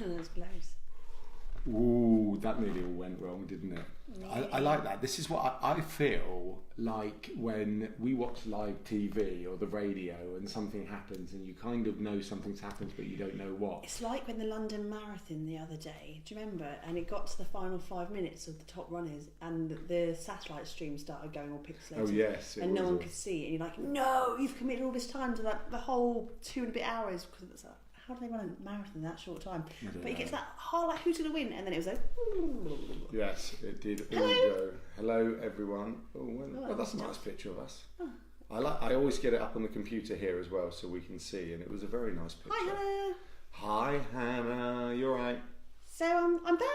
That's close. Ooh, that nearly all went wrong, didn't it? Yeah. I like that. This is what I feel like when we watch live TV or the radio and something happens and you kind of know something's happened but you don't know what. It's like when the London Marathon the other day, do you remember? And it got to the final 5 minutes of the top runners and the satellite stream started going all pixelated. Oh yes. And no one could see it. And you're like, no, you've committed all this time to like the whole 2 and a bit hours because it's like, how do they run a marathon in that short time? But you get to that whole like, who's going to win? And then it was like, yes, it did all Hello. go. Hello, everyone. Oh, well, that's a nice picture of us. Oh. I always get it up on the computer here as well, so we can see. And it was a very nice picture. hi Hannah. Hi, Hannah. You're right. So I'm back.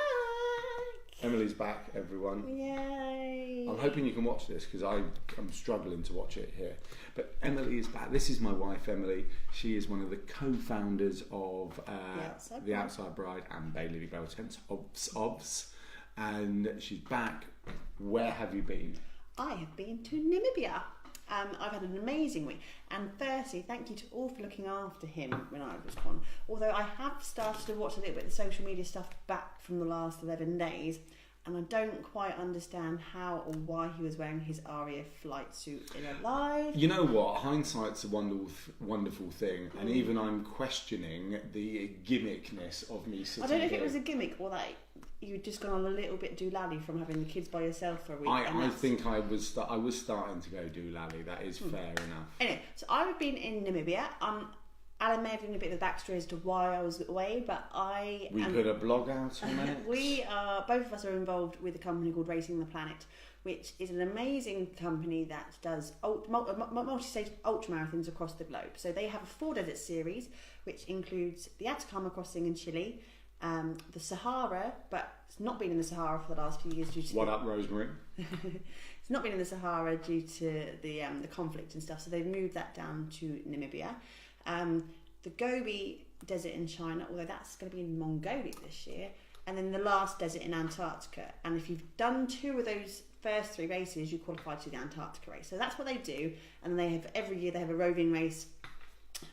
Emily's back, everyone. Yay. I'm hoping you can watch this because I'm struggling to watch it here. But Emily is back. This is my wife, Emily. She is one of the co-founders of The Outside Bride and Baylily Bell Tents, OBS. And she's back. Where have you been? I have been to Namibia. I've had an amazing week. And firstly, thank you to all for looking after him when I was gone. Although I have started to watch a little bit of the social media stuff back from the last 11 days. And I don't quite understand how or why he was wearing his RAF flight suit in a live. You know what? Hindsight's a wonderful thing. And even I'm questioning the gimmickness of me sitting I don't know if here. it was a gimmick or that you'd just gone on a little bit doolally from having the kids by yourself for a week. I think I was starting to go doolally. That is fair enough. Anyway, so I've been in Namibia. Alan may have given a bit of a backstory as to why I was away, but We put a blog out on it. Both of us are involved with a company called Racing the Planet, which is an amazing company that does multi-stage ultra marathons across the globe. So they have a 4 desert series, which includes the Atacama Crossing in Chile, the Sahara, but it's not been in the Sahara for the last few years due to What up, Rosemary? It's not been in the Sahara due to the conflict and stuff, so they've moved that down to Namibia. The Gobi Desert in China, although that's going to be in Mongolia this year, and then the last desert in Antarctica. And if you've done 2 of those first 3 races, you qualify to the Antarctica race. So that's what they do, and then they have every year they have a roving race.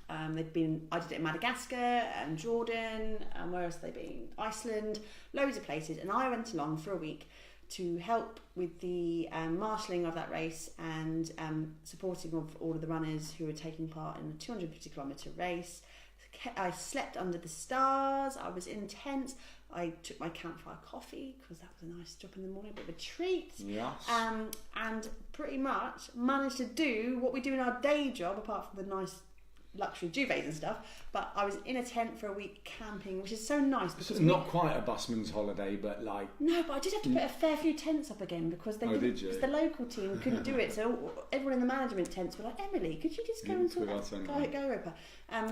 I did it in Madagascar and Jordan, and where else have they been? Iceland, loads of places. And I went along for a week to help with the marshalling of that race and supporting of all of the runners who were taking part in a 250-kilometre race. I slept under the stars. I was in tents. I took my campfire coffee because that was a nice drop in the morning, a bit of a treat. Yes. And pretty much managed to do what we do in our day job, apart from the nice luxury duvets and stuff, but I was in a tent for a week camping, which is so nice. It's not quite a busman's holiday, but like... No, but I did have to put a fair few tents up again because they did you? the local team couldn't do it, so everyone in the management tents were like, Emily, could you just go and sort that go Ripper?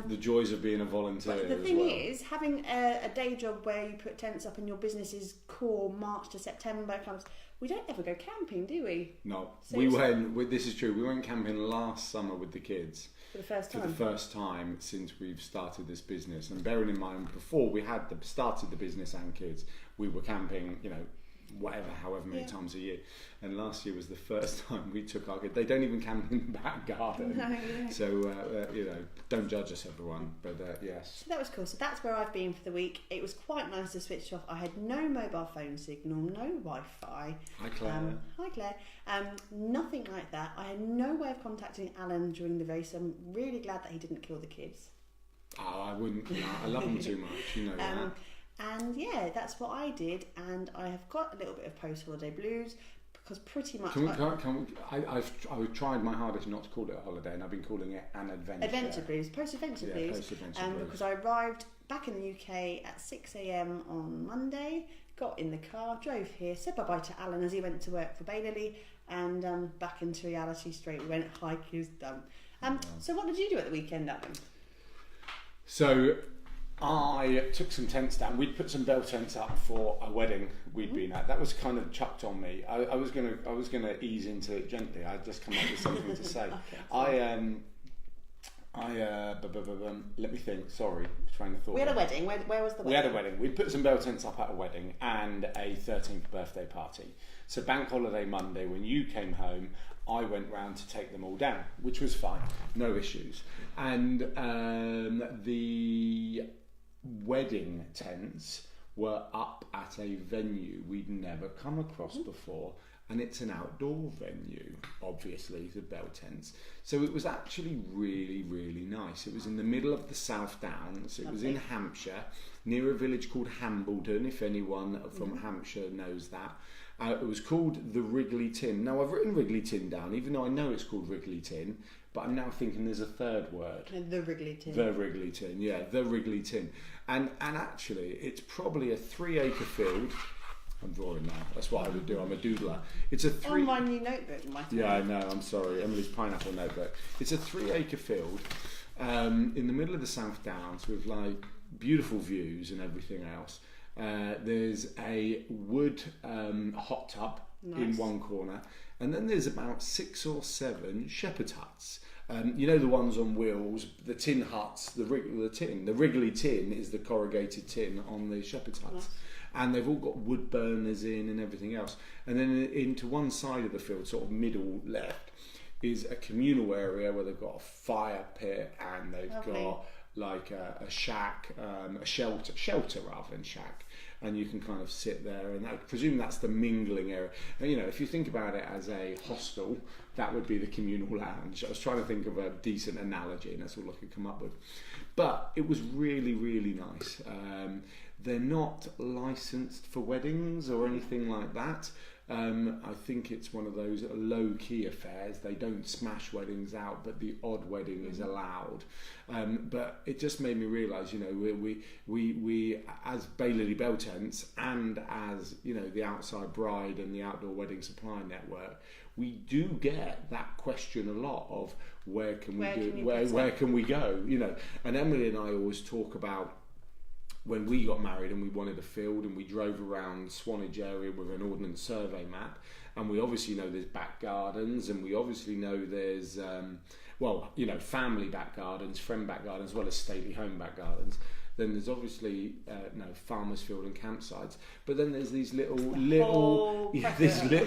The joys of being a volunteer. But the thing is, having a day job where you put tents up and your business is core March to September comes... We don't ever go camping, do we? No. So this is true, we went camping last summer with the kids. For the first time? For the first time since we've started this business. And bearing in mind, before we had started the business and kids, we were camping, however many times a year. And last year was the first time we took our kids. They don't even camp in the back garden. No, yeah. So, don't judge us, everyone. But yes. So that was cool. So that's where I've been for the week. It was quite nice to switch off. I had no mobile phone signal, no Wi-Fi. Hi, Claire. Hi, Claire. Nothing like that. I had no way of contacting Alan during the race. I'm really glad that he didn't kill the kids. Oh, I wouldn't. I love them too much. That. And yeah, that's what I did. And I have got a little bit of post-holiday blues because pretty much... I've tried my hardest not to call it a holiday, and I've been calling it an adventure. Adventure blues, post-adventure blues. Post-adventure blues. Because I arrived back in the UK at 6 a.m. on Monday, got in the car, drove here, said bye-bye to Alan as he went to work for Baylily, and back into reality straight. We went hiking, done. So what did you do at the weekend, Alan? So I took some tents down. We'd put some bell tents up for a wedding we'd been at. That was kind of chucked on me. I was gonna ease into it gently. I'd just come up with something to say. Let me think. Sorry, train of thought. We had a wedding. Where was the wedding? We had a wedding. We'd put some bell tents up at a wedding and a 13th birthday party. So bank holiday Monday, when you came home, I went round to take them all down, which was fine, no issues. And wedding tents were up at a venue we'd never come across before, and it's an outdoor venue, obviously, the Bell Tents. So it was actually really, really nice. It was in the middle of the South Downs. It was in Hampshire, near a village called Hambledon, if anyone from Hampshire knows that. It was called the Wrigley Tin. Now, I've written Wrigley Tin down, even though I know it's called Wrigley Tin, but I'm now thinking there's a third word. The Wrigley Tin. The Wrigley Tin, yeah, the Wrigley Tin. And actually, it's probably a 3-acre field. I'm drawing now. That's what I would do. I'm a doodler. It's a on my new notebook, my friend. Yeah, I know. I'm sorry. Emily's pineapple notebook. It's a 3-acre field in the middle of the South Downs with like beautiful views and everything else. There's a wood hot tub in one corner, and then there's about 6 or 7 shepherd huts. You know, the ones on wheels, the tin huts, the Wrigley tin is the corrugated tin on the shepherd huts. Nice. And they've all got wood burners in and everything else. And then into one side of the field, sort of middle left, is a communal area where they've got a fire pit and they've got like a shack, a shelter rather than shack. And you can kind of sit there, and I presume that's the mingling area. And, you know, if you think about it as a hostel, that would be the communal lounge. I was trying to think of a decent analogy, and that's all I could come up with. But it was really, really nice. They're not licensed for weddings or anything like that. I think it's one of those low-key affairs. They don't smash weddings out, but the odd wedding is allowed. But it just made me realise, you know, we as Baylily Bell Tents and as, you know, the Outside Bride and the Outdoor Wedding Supplier Network, we do get that question a lot of where can we go, you know. And Emily and I always talk about when we got married and we wanted a field, and we drove around Swanage area with an ordnance survey map, and we obviously know there's back gardens, and we obviously know there's family back gardens, friend back gardens, as well as stately home back gardens. Then there's obviously farmers' field and campsites, but then there's these little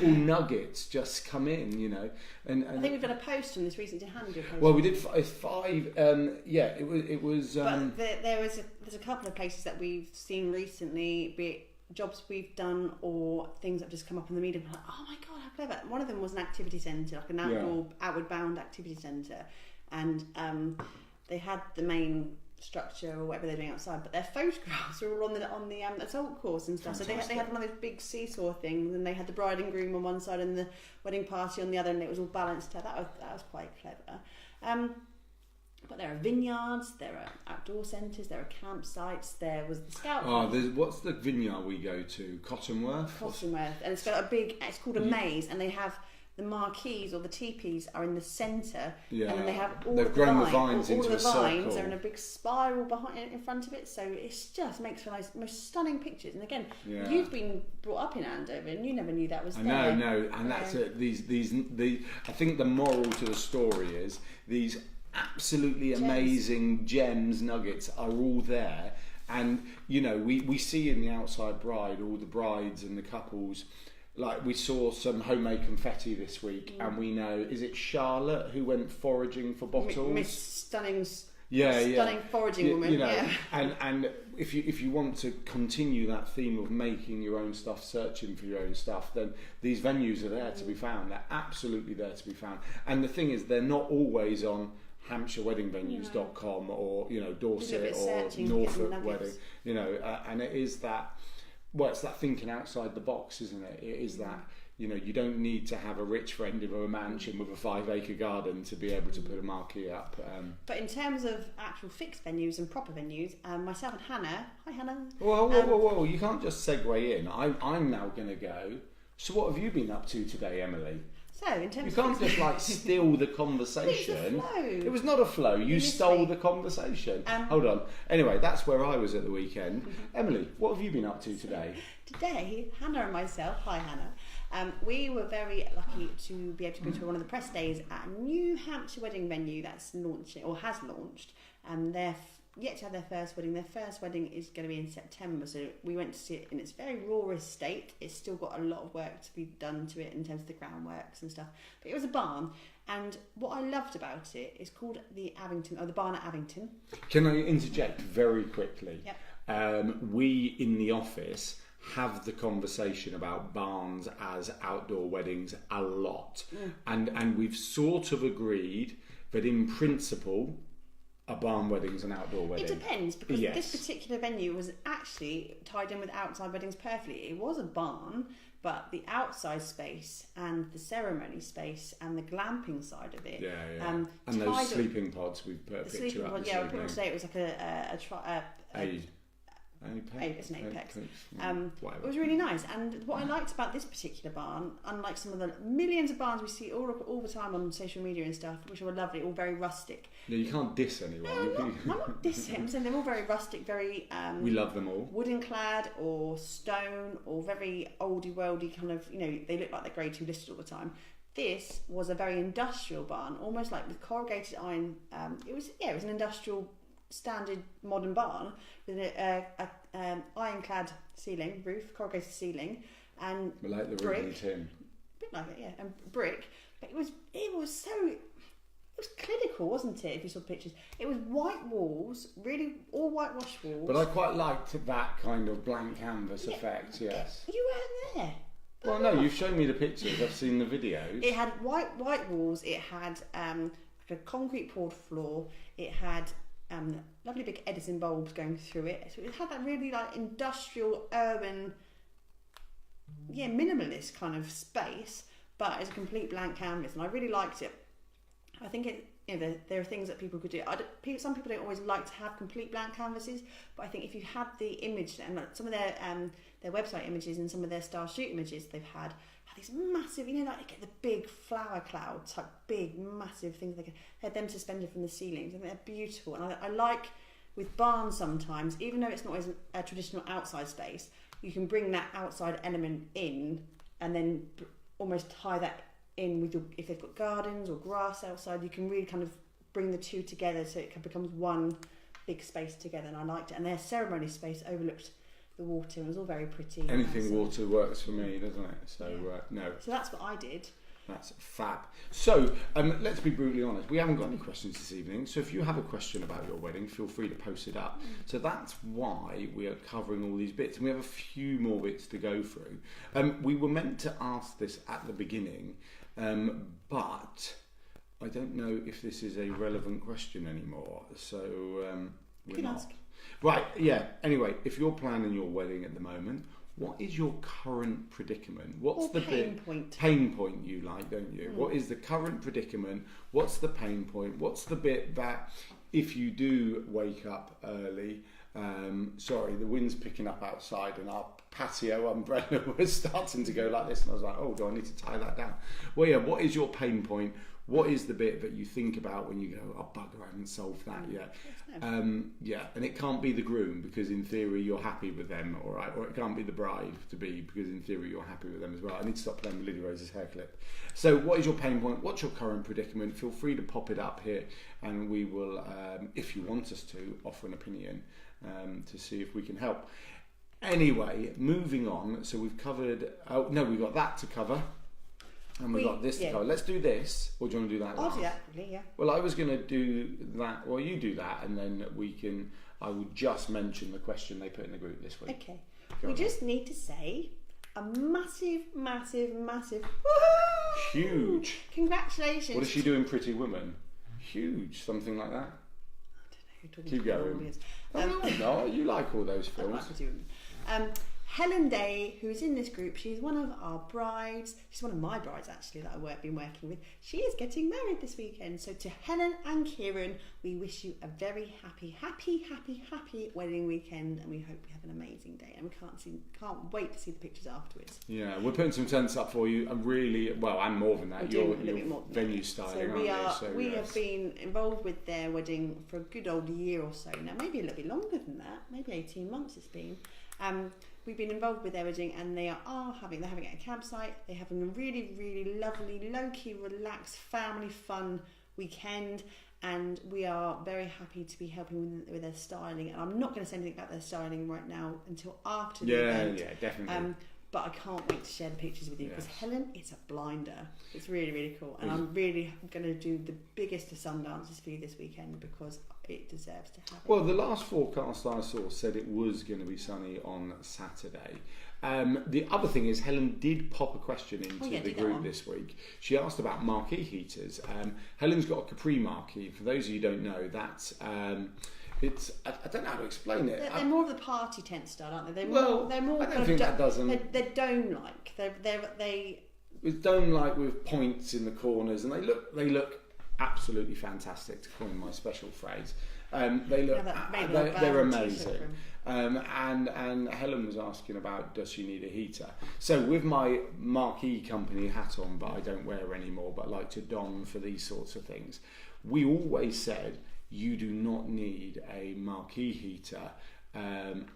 nuggets just come in, you know. And I think we've done a post on this recently. Well, we did 5. It was. But there's a couple of places that we've seen recently, be it jobs we've done or things that have just come up in the media. Like, oh my god, how clever! One of them was an activity centre, like an outward bound activity centre, and they had the main structure or whatever they're doing outside, but their photographs were all on the assault course and stuff. Fantastic. So they had one of those big seesaw things, and they had the bride and groom on one side and the wedding party on the other, and it was all balanced out. That was quite clever. But there are vineyards, there are outdoor centres, there are campsites. There was the scout. What's the vineyard we go to? Cottonworth, and it's got it's called a maze, and they have the marquees or the teepees are in the centre, and then they have they've grown the vines into a circle. All the vines are in a big spiral behind in front of it, so it just makes for nice, most stunning pictures. And again, you've been brought up in Andover, and you never knew that was there. No, and that's it. I think the moral to the story is these absolutely amazing gems, nuggets are all there, and you know we see in the Outside Bride all the brides and the couples. Like we saw some homemade confetti this week, and we know, is it Charlotte who went foraging for bottles? Miss Stunning foraging woman. You know, and if you want to continue that theme of making your own stuff, searching for your own stuff, then these venues are there to be found. They're absolutely there to be found. And the thing is, they're not always on HampshireWeddingVenues.com or Dorset or Norfolk Wedding. And it is that. Well, it's that thinking outside the box, isn't it? It is that, you don't need to have a rich friend in a mansion with a 5-acre garden to be able to put a marquee up. But in terms of actual fixed venues and proper venues, myself and Hannah... Hi, Hannah. Whoa. You can't just segue in. I'm now going to go. So what have you been up to today, Emily? So, in terms you can't just steal the conversation. It was not a flow. You stole the conversation. Hold on. Anyway, that's where I was at the weekend. Emily, what have you been up to today? Today, Hannah and myself, hi Hannah, we were very lucky to be able to go to one of the press days at a New Hampshire wedding venue that's launching or has launched. They're yet to have their first wedding. Their first wedding is going to be in September, so we went to see it in its very rawest state. It's still got a lot of work to be done to it in terms of the groundworks and stuff, but it was a barn, and what I loved about it is called the Barn at Abington. Can I interject very quickly? Yep. we in the office have the conversation about barns as outdoor weddings a lot. And we've sort of agreed that in principle a barn wedding's an outdoor wedding. It depends, because this particular venue was actually tied in with outside weddings perfectly. It was a barn, but the outside space and the ceremony space and the glamping side of it. And those sleeping pods, we've put a picture up. Yeah, we put it today. It was like it's an apex. It was really nice, and what I liked about this particular barn, unlike some of the millions of barns we see all the time on social media and stuff, which are lovely, all very rustic. No, you can't diss anyone. I'm not dissing. I'm saying they're all very rustic, very. We love them all. Wooden clad or stone or very oldie worldy kind of. They look like they're grade 2 listed all the time. This was a very industrial barn, almost like with corrugated iron. It was an industrial standard modern barn with an ironclad ceiling, roof, corrugated ceiling, and like the brick. Tin. A bit like it, yeah, and brick. But it was clinical, wasn't it? If you saw the pictures, it was white walls, really all whitewashed walls. But I quite liked that kind of blank canvas effect. Yes, you weren't there. Well, no, you've shown me the pictures. I've seen the videos. It had white walls. It had like a concrete poured floor. It had lovely big Edison bulbs going through it. So it had that really like industrial, urban, minimalist kind of space, but it's a complete blank canvas, and I really liked it. I think there are things that people could do. Some people don't always like to have complete blank canvases, but I think if you had the image and some of their website images and some of their style shoot images they've had these massive, like they get the big flower clouds, type big massive things. They had them suspended from the ceilings. I think they're beautiful, and I like with barns sometimes, even though it's not as a traditional outside space, you can bring that outside element in, and then almost tie that in with if they've got gardens or grass outside, you can really kind of bring the two together so it becomes one big space together. And I liked it, and their ceremony space overlooked the water. It was all very pretty. Anything water works for me, doesn't it? So no. So that's what I did. That's fab. So let's be brutally honest. We haven't got any questions this evening. So if you have a question about your wedding, feel free to post it up. So that's why we are covering all these bits, and we have a few more bits to go through. We were meant to ask this at the beginning, but I don't know if this is a relevant question anymore. So you can ask. Right, yeah. Anyway, if you're planning your wedding at the moment, what is your current predicament? What's the pain point you like, don't you? What is the current predicament? What's the pain point? What's the bit that if you do wake up early, the wind's picking up outside and our patio umbrella was starting to go like this, and I was like, oh, do I need to tie that down? Well, yeah, what is your pain point? What is the bit that you think about when you go, oh bugger, I haven't solved that yet? And it can't be the groom, because in theory you're happy with them, all right, or it can't be the bride to be, because in theory you're happy with them as well. I need to stop playing with Lily Rose's hair clip. So what is your pain point? What's your current predicament? Feel free to pop it up here, and we will, if you want us to, offer an opinion to see if we can help. Anyway, moving on. So we've covered, we've got that to cover. And we've got this to cover. Let's do this, or do you want to do that last? I'll do that, yeah. Well, I was going to do that. Well, you do that, and then I will just mention the question they put in the group this week. Okay. We just need to say a massive, massive, massive, huge congratulations. What does she do in Pretty Woman? Huge, something like that. I don't know. Keep going. No, you like all those films. I like Pretty Woman. Helen Day, who is in this group, she's one of our brides. She's one of my brides, actually, that I've been working with. She is getting married this weekend. So to Helen and Kieran, we wish you a very happy, happy, happy, happy wedding weekend, and we hope you have an amazing day. And we can't wait to see the pictures afterwards. Yeah, we're putting some tents up for you. And really, and more than that, you're venue styling, aren't you? So we have been involved with their wedding for a good old year or so now, maybe a little bit longer than that, maybe 18 months it's been. We've been involved with their wedding, and they're having it at a campsite. They're having a really, really lovely, low-key, relaxed, family fun weekend, and we are very happy to be helping with their styling. And I'm not going to say anything about their styling right now until after the event. Yeah, definitely. But I can't wait to share the pictures with you because Helen, it's a blinder. It's really, really cool. And I'm really going to do the biggest of sundances for you this weekend because it deserves to happen. Well, the last forecast I saw said it was going to be sunny on Saturday. The other thing is Helen did pop a question into the group this week. She asked about marquee heaters. Helen's got a Capri marquee. For those of you who don't know, that's... it's I don't know how to explain it. They're more of the party tent style, aren't they? They're more I don't think that doesn't. They're dome-like. They with dome-like with points in the corners, and they look absolutely fantastic. To coin my special phrase, they look they're amazing. And Helen was asking about does she need a heater? So with my marquee company hat on, but I don't wear anymore, but I like to don for these sorts of things. We always said, you do not need a marquee heater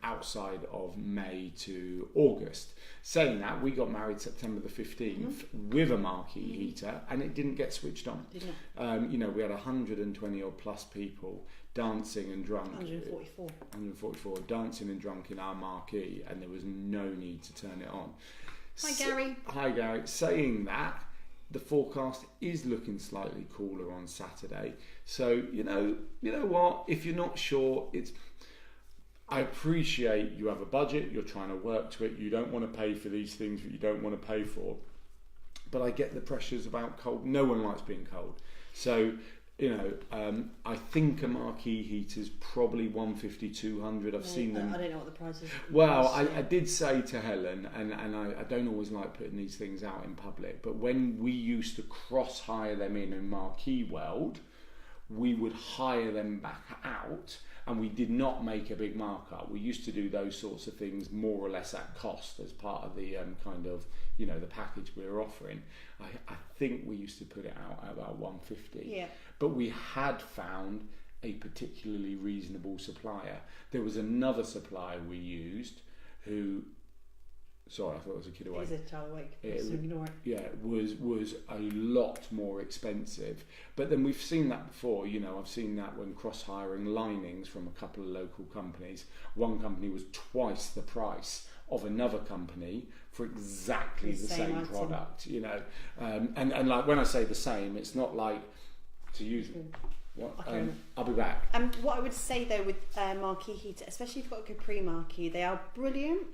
outside of May to August. Saying that, we got married September the 15th with a marquee heater and it didn't get switched on. We had 120 odd plus people dancing and drunk. 144 dancing and drunk in our marquee, and there was no need to turn it on. Hi Gary. Saying that, the forecast is looking slightly cooler on Saturday. So, you know what? If you're not sure, I appreciate you have a budget, you're trying to work to it, you don't want to pay for these things that you don't want to pay for. But I get the pressures about cold. No one likes being cold. So, I think a marquee heater's probably 150, 200. I've seen them. I don't know what the price is. Well, I did say to Helen, and I don't always like putting these things out in public, but when we used to cross hire them in marquee world, we would hire them back out, and we did not make a big markup. We used to do those sorts of things more or less at cost as part of the the package we were offering. I think we used to put it out at about 150. Yeah. But we had found a particularly reasonable supplier. There was another supplier we used who... Sorry, I thought it was a kid awake. He's a child awake. Ignore it. Yeah, was a lot more expensive. But then we've seen that before. I've seen that when cross-hiring linings from a couple of local companies. One company was twice the price of another company for exactly the same product. And like when I say the same, it's not like to use it. I'll be back. What I would say though with marquee heater, especially if you've got a Capri marquee, they are brilliant.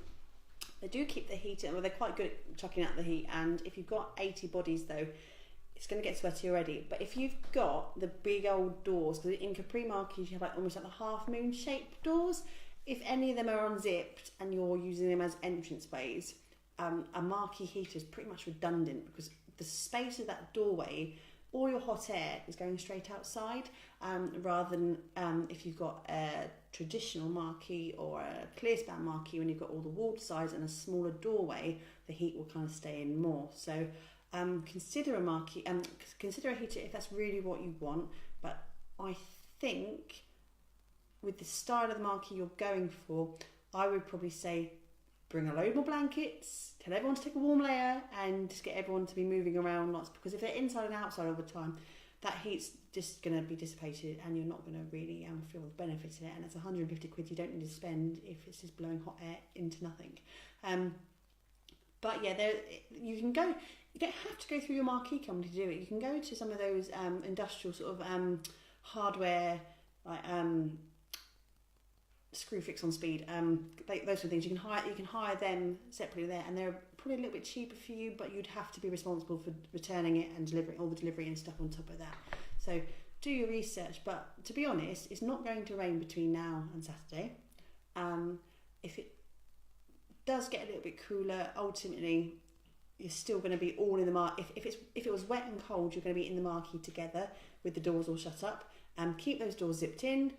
They do keep the heat in, they're quite good at chucking out the heat, and if you've got 80 bodies though, it's going to get sweaty already. But if you've got the big old doors, because in Capri marquees you have almost like the half moon shaped doors, if any of them are unzipped and you're using them as entrance ways, a marquee heater is pretty much redundant because the space of that doorway, all your hot air is going straight outside, rather than if you've got a traditional marquee or a clear span marquee, when you've got all the wall size and a smaller doorway, the heat will kind of stay in more. So consider a marquee, consider a heater if that's really what you want. But I think with the style of the marquee you're going for, I would probably say bring a load more blankets, tell everyone to take a warm layer, and just get everyone to be moving around lots, because if they're inside and outside all the time, that heat's just going to be dissipated and you're not going to really feel the benefit of it, and it's 150 quid you don't need to spend if it's just blowing hot air into nothing. But yeah, you don't have to go through your marquee company to do it. You can go to some of those industrial sort of hardware, like Screwfix on Speed, those sort of things. You can hire them separately there, and they're probably a little bit cheaper for you, but you'd have to be responsible for returning it and delivering all the delivery and stuff on top of that. So do your research. But to be honest, it's not going to rain between now and Saturday. If it does get a little bit cooler, ultimately you're still going to be all in the marquee. If it was wet and cold, you're going to be in the marquee together with the doors all shut up. Keep those doors zipped in.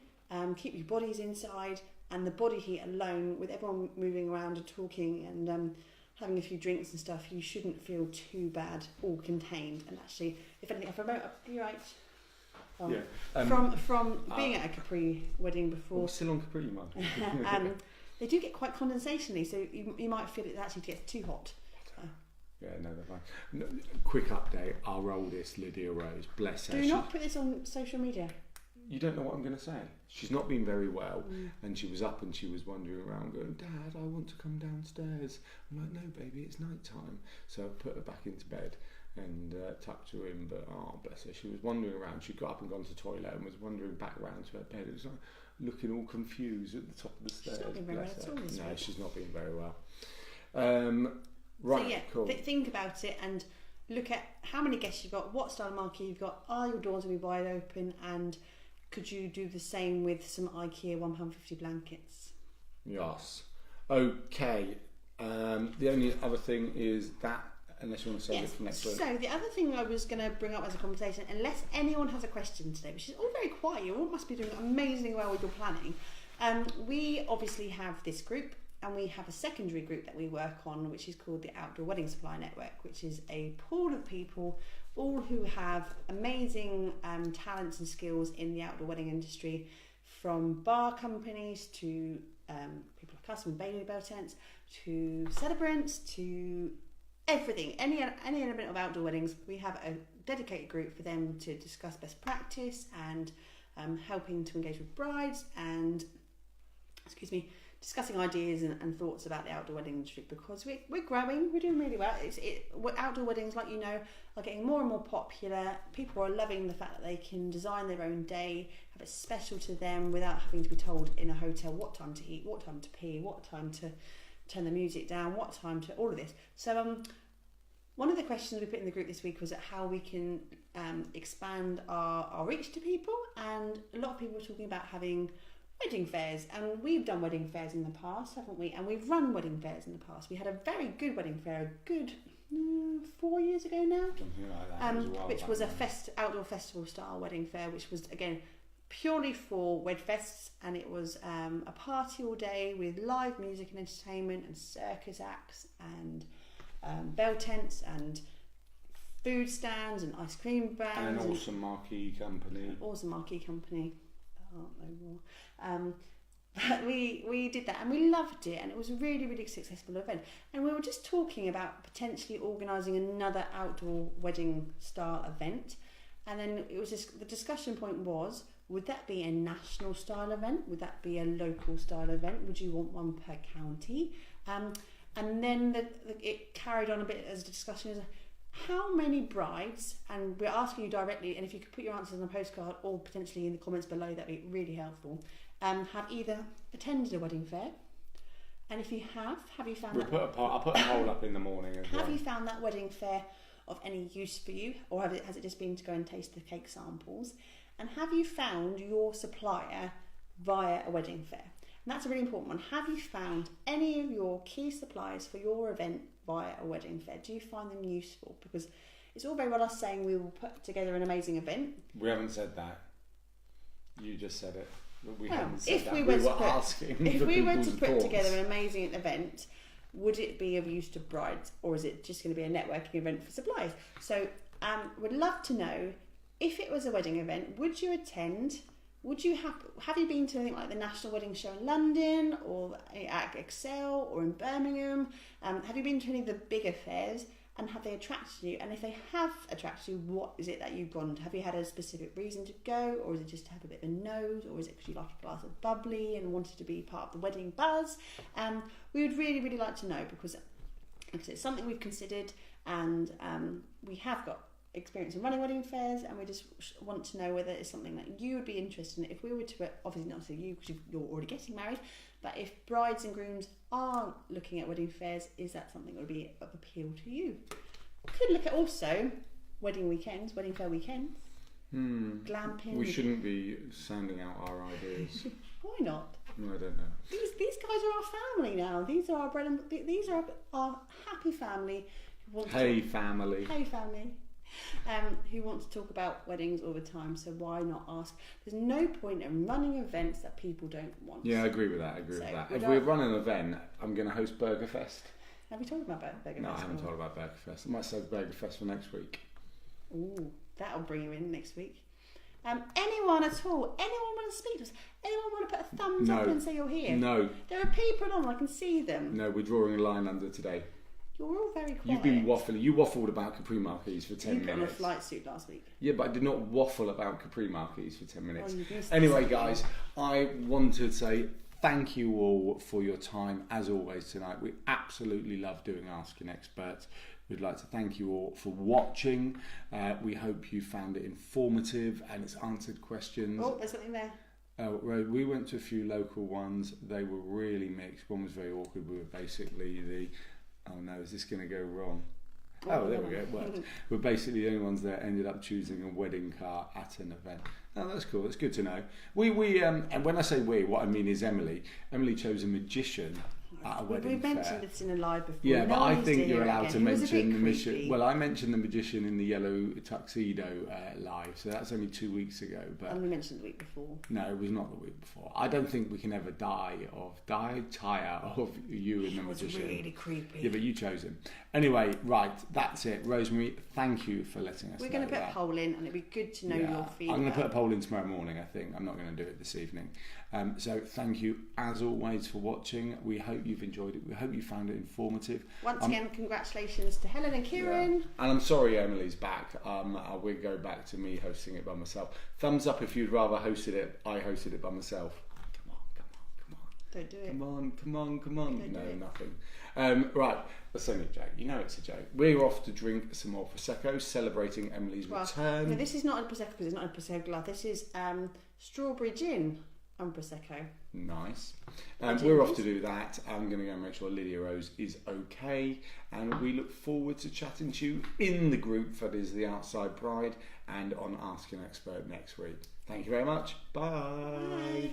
Keep your bodies inside, and the body heat alone, with everyone moving around and talking and having a few drinks and stuff, you shouldn't feel too bad, all contained. And actually, if anything, you're right. From being at a Capri wedding before, still on Capri, man. They do get quite condensationally, so you might feel it actually gets too hot. Yeah, no, they're fine. No, quick update: our oldest, Lydia Rose, bless her. Do not put this on social media. you don't know what I'm going to say. She's not been very well, and she was up and she was wandering around going, Dad, I want to come downstairs. I'm like, no, baby, it's night time. So I put her back into bed and tucked her in, but oh, bless her, she was wandering around. She got up and gone to the toilet and was wandering back around to her bed. It was like looking all confused at the top of the stairs. She's not been very well at all this week. No, she's not been very well. Right, so yeah, cool. Think about it and look at how many guests you've got, what style of marquee you've got, are your doors going to be wide open, and could you do the same with some IKEA £1.50 blankets? Yes. Okay. The only other thing is that, unless you want to save it for next week. So the other thing I was going to bring up as a conversation, unless anyone has a question today, which is all very quiet, you all must be doing amazingly well with your planning. We obviously have this group, and we have a secondary group that we work on, which is called the Outdoor Wedding Supplier Network, which is a pool of people, all who have amazing talents and skills in the outdoor wedding industry, from bar companies to people like us with Baylily Bell Tents, to celebrants, to everything, any element of outdoor weddings. We have a dedicated group for them to discuss best practice and helping to engage with brides and, discussing ideas and thoughts about the outdoor wedding industry, because we're growing, we're doing really well. Outdoor weddings, like you know, are getting more and more popular. People are loving the fact that they can design their own day, have it special to them without having to be told in a hotel what time to eat, what time to pee, what time to turn the music down, what time to all of this. So one of the questions we put in the group this week was how we can expand our reach to people, and a lot of people were talking about having wedding fairs, and we've done wedding fairs in the past, haven't we? And we've run wedding fairs in the past. We had a very good wedding fair, a good 4 years ago now, something like that, which was a outdoor festival style wedding fair, which was again purely for wedfests, and it was a party all day with live music and entertainment and circus acts and bell tents and food stands and ice cream brands and an awesome marquee company. But we did that and we loved it, and it was a really, really successful event. And we were just talking about potentially organising another outdoor wedding style event, and then it was just, the discussion point was, would that be a national style event? Would that be a local style event? Would you want one per county? And then it carried on a bit as a discussion as how many brides, and we're asking you directly, and if you could put your answers on a postcard or potentially in the comments below, that'd be really helpful, have either attended a wedding fair, and if you have you found I'll put a poll up in the morning as well. Have you found that wedding fair of any use for you, or has it just been to go and taste the cake samples? And have you found your supplier via a wedding fair? And that's a really important one. Have you found any of your key suppliers for your event via a wedding fair? Do you find them useful? Because it's all very well us saying we will put together an amazing event. We haven't said that. You just said it. We haven't said if that. We were to put together an amazing event, would it be of use to brides, or is it just going to be a networking event for suppliers? So would love to know, if it was a wedding event, would you attend? Would you have you been to anything like the National Wedding Show in London, or at Excel, or in Birmingham? Have you been to any of the bigger fairs, and have they attracted you? And if they have attracted you, what is it that you've gone to? Have you had a specific reason to go, or is it just to have a bit of a nose, or is it because you like a glass of bubbly and wanted to be part of the wedding buzz? We would really, really like to know, because it's something we've considered, and we have got experience in running wedding fairs, and we just want to know whether it's something that you would be interested in. If we were to, obviously not to you because you're already getting married, but if brides and grooms are looking at wedding fairs, is that something that would be of appeal to you? Could look at also wedding weekends, wedding fair weekends, glamping. We shouldn't be sounding out our ideas. Why not? No, I don't know. These guys are our family now. These are our bread and these are our happy family. Hey family. Who want to talk about weddings all the time, so why not ask? There's no point in running events that people don't want. Yeah, I agree with that. If we run an event, I'm going to host Burger Fest. Have you talked about Burger Fest? No, I haven't talked about Burger Fest. I might say Burger Fest for next week. Ooh, that'll bring you in next week. Anyone at all? Anyone want to speak to us? Anyone want to put a thumbs up and say you're here? No. There are people on, I can see them. No, we're drawing a line under today. You're all very quiet. You've been waffling. You waffled about Capri Marquees for 10 minutes. You put on a flight suit last week. Yeah, but I did not waffle about Capri Marquees for 10 minutes. Oh, anyway, guys, I want to say thank you all for your time, as always, tonight. We absolutely love doing Ask an Expert. We'd like to thank you all for watching. We hope you found it informative and it's answered questions. Oh, there's something there. We went to a few local ones. They were really mixed. One was very awkward. We were basically oh no, is this going to go wrong? Oh, there we go, it worked. We're basically the only ones that ended up choosing a wedding car at an event. Oh, that's cool. That's good to know. And when I say we, what I mean is Emily. Emily chose a magician at a wedding fair. We mentioned this in a live before. Yeah, but I think you're allowed to mention the magician. Well, I mentioned the magician in the yellow tuxedo live, so that's only 2 weeks ago. But and we mentioned the week before. No, it was not the week before. I don't think we can ever tire of you and the magician. It was really creepy. Yeah, but you chose him. Anyway, right, that's it. Rosemary, thank you for letting us know. We're going to put a poll in, and it'd be good to know your feedback. I'm going to put a poll in tomorrow morning, I think. I'm not going to do it this evening. So thank you, as always, for watching. We hope you've enjoyed it. We hope you found it informative. Once again, congratulations to Helen and Kieran. Yeah. And I'm sorry Emily's back. We'll go back to me hosting it by myself. Thumbs up if you'd rather I hosted it by myself. Come on. Don't do it. Come on. Don't No, do it. nothing. Right, that's only a joke. You know it's a joke. We're off to drink some more Prosecco, celebrating Emily's return. No, this is not a Prosecco because it's not a Prosecco glass. This is strawberry gin and Prosecco. Nice. We're off to do that. I'm going to go make sure Lydia Rose is okay. And we look forward to chatting to you in the group that is the Outside Bride and on Ask an Expert next week. Thank you very much. Bye.